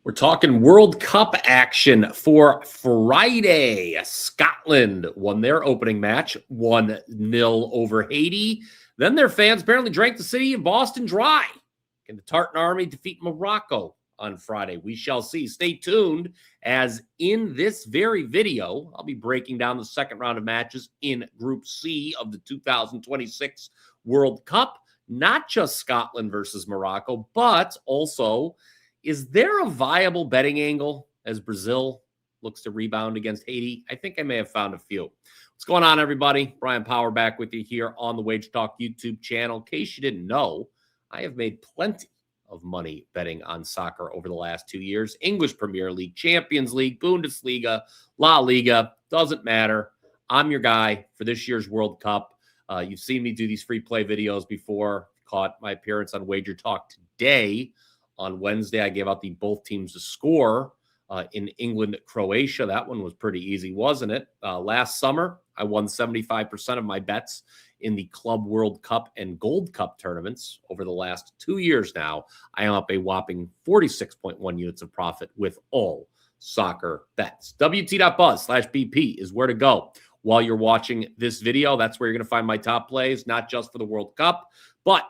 We're talking World Cup action for Friday. Scotland won their opening match 1-0 over Haiti. Then their fans apparently drank the city of Boston dry. Can the Tartan Army defeat Morocco on Friday? We shall see. Stay tuned, as in this very video, I'll be breaking down the second round of matches in Group C of the 2026 World Cup. Not just Scotland versus Morocco, but also, is there a viable betting angle as Brazil looks to rebound against Haiti? I think I may have found a few. What's going on, everybody? Bryan Power back with you here on the WagerTalk YouTube channel. In case you didn't know, I have made plenty of money betting on soccer over the last 2 years. English Premier League, Champions League, Bundesliga, La Liga, doesn't matter. I'm your guy for this year's World Cup. You've seen me do these free play videos before. Caught my appearance on WagerTalk today. On Wednesday, I gave out the both teams to score in England, Croatia. That one was pretty easy, wasn't it? Last summer, I won 75% of my bets in the Club World Cup and Gold Cup tournaments. Over the last 2 years now, I am up a whopping 46.1 units of profit with all soccer bets. WT.buzz/BP is where to go while you're watching this video. That's where you're going to find my top plays, not just for the World Cup, but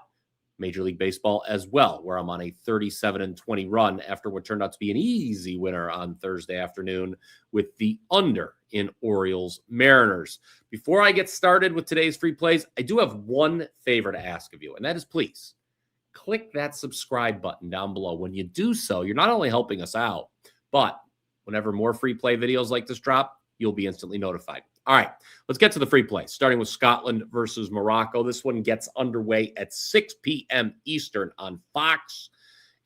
Major League Baseball as well, where I'm on a 37-20 run after what turned out to be an easy winner on Thursday afternoon with the under in Orioles Mariners. Before I get started with today's free plays, I do have one favor to ask of you, and that is please click that subscribe button down below. When you do so, you're not only helping us out, but whenever more free play videos like this drop, you'll be instantly notified. All right, let's get to the free play, starting with Scotland versus Morocco. This one gets underway at 6 p.m. Eastern on Fox.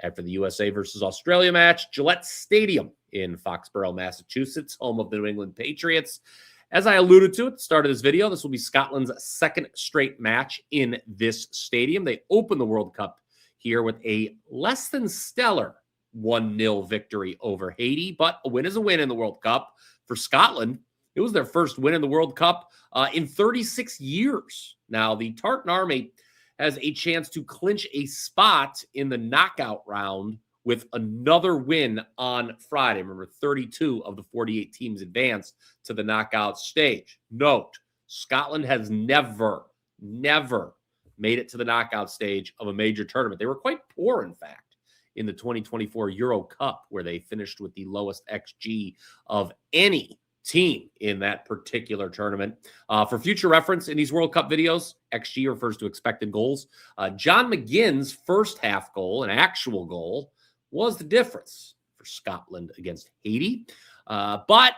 After the USA versus Australia match, Gillette Stadium in Foxborough, Massachusetts, home of the New England Patriots. As I alluded to at the start of this video, this will be Scotland's second straight match in this stadium. They opened the World Cup here with a less than stellar 1-0 victory over Haiti, but a win is a win in the World Cup. For Scotland, it was their first win in the World Cup in 36 years. Now, the Tartan Army has a chance to clinch a spot in the knockout round with another win on Friday. Remember, 32 of the 48 teams advanced to the knockout stage. Note, Scotland has never made it to the knockout stage of a major tournament. They were quite poor, in fact, in the 2024 Euro Cup, where they finished with the lowest XG of any team in that particular tournament. For future reference in these World Cup videos, XG refers to expected goals. John McGinn's first half goal, an actual goal, was the difference for Scotland against Haiti. But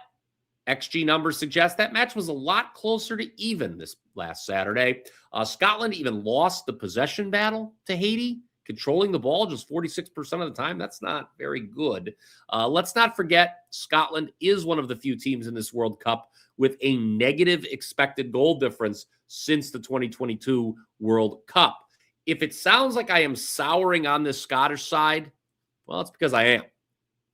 XG numbers suggest that match was a lot closer to even this last Saturday. Scotland even lost the possession battle to Haiti, controlling the ball just 46% of the time. That's not very good. Let's not forget, Scotland is one of the few teams in this World Cup with a negative expected goal difference since the 2022 World Cup. If it sounds like I am souring on this Scottish side, well, it's because I am.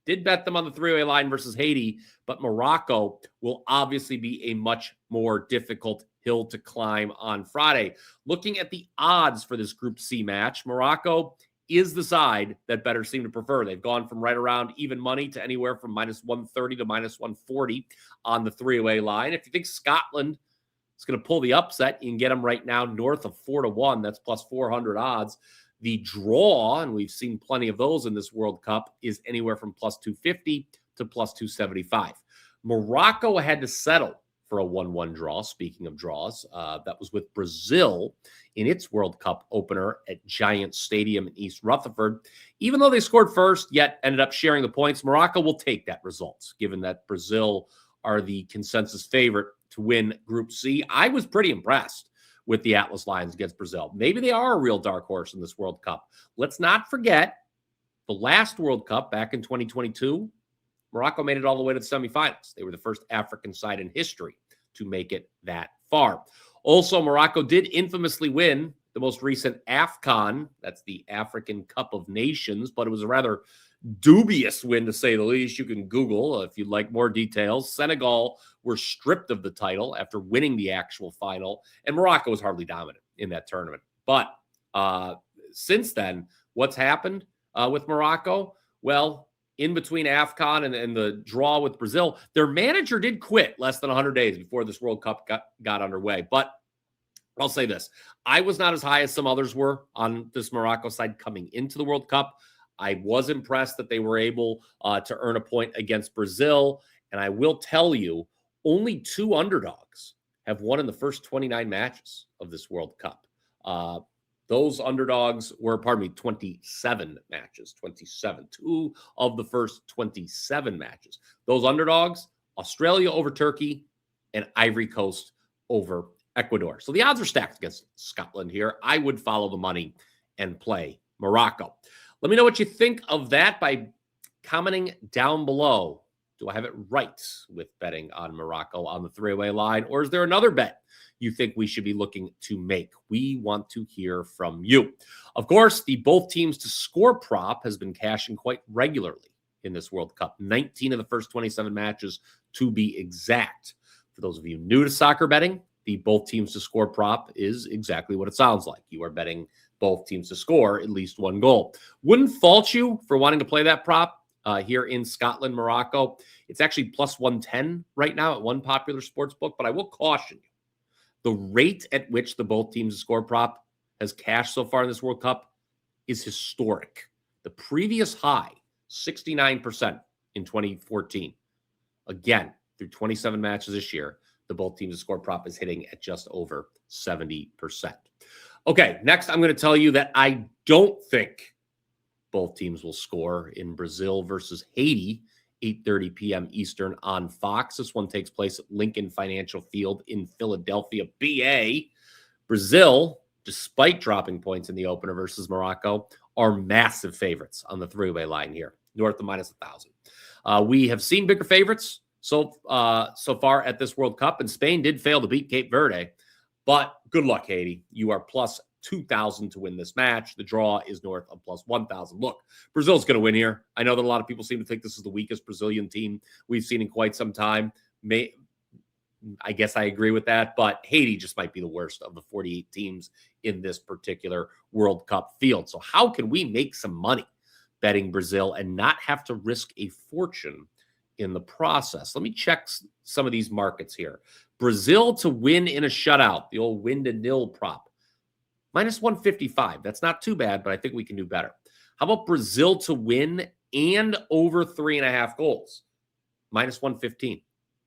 Did bet them on the three-way line versus Haiti, but Morocco will obviously be a much more difficult hill to climb on Friday. Looking at the odds for this Group C match, Morocco is the side that bettors seem to prefer. They've gone from right around even money to anywhere from -130 to -140 on the three-way line. If you think Scotland is going to pull the upset, you can get them right now north of 4-1. That's plus 400 odds. The draw, and we've seen plenty of those in this World Cup, is anywhere from plus 250 to plus 275. Morocco had to settle for a 1-1 draw. Speaking of draws, that was with Brazil in its World Cup opener at Giant Stadium in East Rutherford. Even though they scored first, yet ended up sharing the points, Morocco will take that result, given that Brazil are the consensus favorite to win Group C. I was pretty impressed with the Atlas Lions against Brazil. Maybe they are a real dark horse in this World Cup. Let's not forget the last World Cup back in 2022, Morocco made it all the way to the semifinals. They were the first African side in history to make it that far. Also, Morocco did infamously win the most recent AFCON. That's the African Cup of Nations, but it was a rather dubious win, to say the least. You can Google if you'd like more details. Senegal were stripped of the title after winning the actual final, and Morocco was hardly dominant in that tournament. But since then, what's happened with Morocco? Well, in between AFCON and the draw with Brazil, their manager did quit less than 100 days before this World Cup got underway. But I'll say this. I was not as high as some others were on this Morocco side coming into the World Cup. I was impressed that they were able to earn a point against Brazil. And I will tell you, only 2 underdogs have won in the first 29 matches of this World Cup. Those underdogs were, 27 matches, 27. 2 of the first 27 matches. Those underdogs, Australia over Turkey and Ivory Coast over Ecuador. So the odds are stacked against Scotland here. I would follow the money and play Morocco. Let me know what you think of that by commenting down below. Do I have it right with betting on Morocco on the 3-way line, or is there another bet you think we should be looking to make? We want to hear from you. Of course, the both teams to score prop has been cashing quite regularly in this World Cup. 19 of the first 27 matches to be exact. For those of you new to soccer betting, the both teams to score prop is exactly what it sounds like. You are betting both teams to score at least 1 goal. Wouldn't fault you for wanting to play that prop here in Scotland, Morocco. It's actually plus 110 right now at one popular sports book, but I will caution you. The rate at which the both teams to score prop has cashed so far in this World Cup is historic. The previous high, 69% in 2014. Again, through 27 matches this year, the both teams to score prop is hitting at just over 70%. Okay, next I'm going to tell you that I don't think both teams will score in Brazil versus Haiti, 8:30 p.m. Eastern on Fox. This one takes place at Lincoln Financial Field in Philadelphia, PA. Brazil, despite dropping points in the opener versus Morocco, are massive favorites on the 3-way line here, north of minus 1,000. We have seen bigger favorites so far at this World Cup, and Spain did fail to beat Cape Verde. But good luck, Haiti. You are plus 2,000 to win this match. The draw is north of plus 1,000. Look, Brazil's going to win here. I know that a lot of people seem to think this is the weakest Brazilian team we've seen in quite some time. I guess I agree with that, but Haiti just might be the worst of the 48 teams in this particular World Cup field. So how can we make some money betting Brazil and not have to risk a fortune in the process? Let me check some of these markets here. Brazil to win in a shutout, the old win to nil prop, minus 155. That's not too bad, but I think we can do better. How about Brazil to win and over 3.5 goals? Minus 115.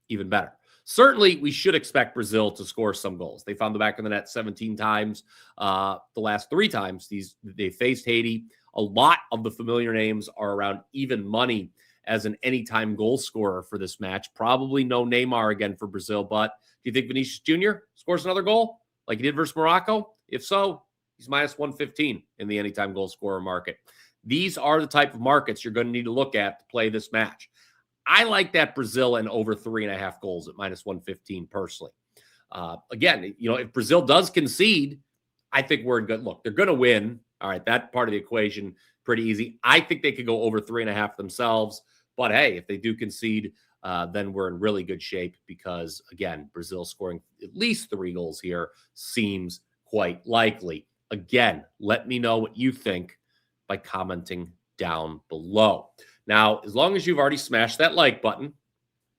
Even better. Certainly, we should expect Brazil to score some goals. They found the back of the net 17 times. The last 3 times they faced Haiti. A lot of the familiar names are around even money as an anytime goal scorer for this match. Probably no Neymar again for Brazil, but do you think Vinicius Jr. scores another goal like he did versus Morocco? If so, he's minus 115 in the anytime goal scorer market. These are the type of markets you're going to need to look at to play this match. I like that Brazil and over 3.5 goals at minus 115 personally. Again, if Brazil does concede, I think we're in good. Look, they're going to win. All right, that part of the equation, pretty easy. I think they could go over 3.5 themselves. But hey, if they do concede, then we're in really good shape because, again, Brazil scoring at least 3 goals here seems quite likely. Again, let me know what you think by commenting down below. Now, as long as you've already smashed that like button,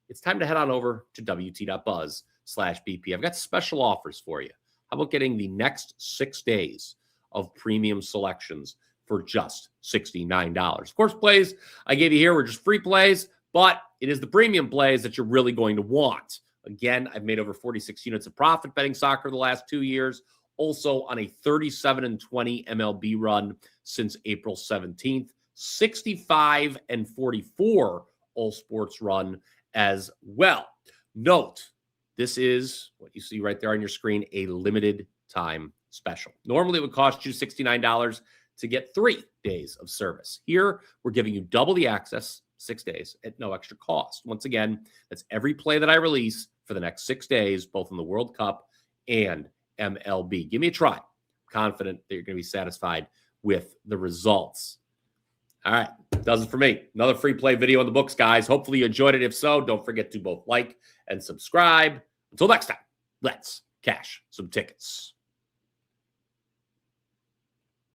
it's time to head on over to wt.buzz/BP. I've got special offers for you. How about getting the next 6 days of premium selections for just $69? Of course, plays I gave you here were just free plays, but it is the premium plays that you're really going to want. Again, I've made over 46 units of profit betting soccer the last 2 years. Also on a 37-20 MLB run since April 17th. 65-44 all sports run as well. Note, this is what you see right there on your screen, a limited time special. Normally it would cost you $69 to get 3 days of service. Here, we're giving you double the access, 6 days at no extra cost. Once again, that's every play that I release for the next 6 days, both in the World Cup and MLB. Give me a try. I'm confident that you're going to be satisfied with the results. All right, does it for me. Another free play video in the books, guys. Hopefully you enjoyed it. If so, don't forget to both like and subscribe. Until next time, let's cash some tickets.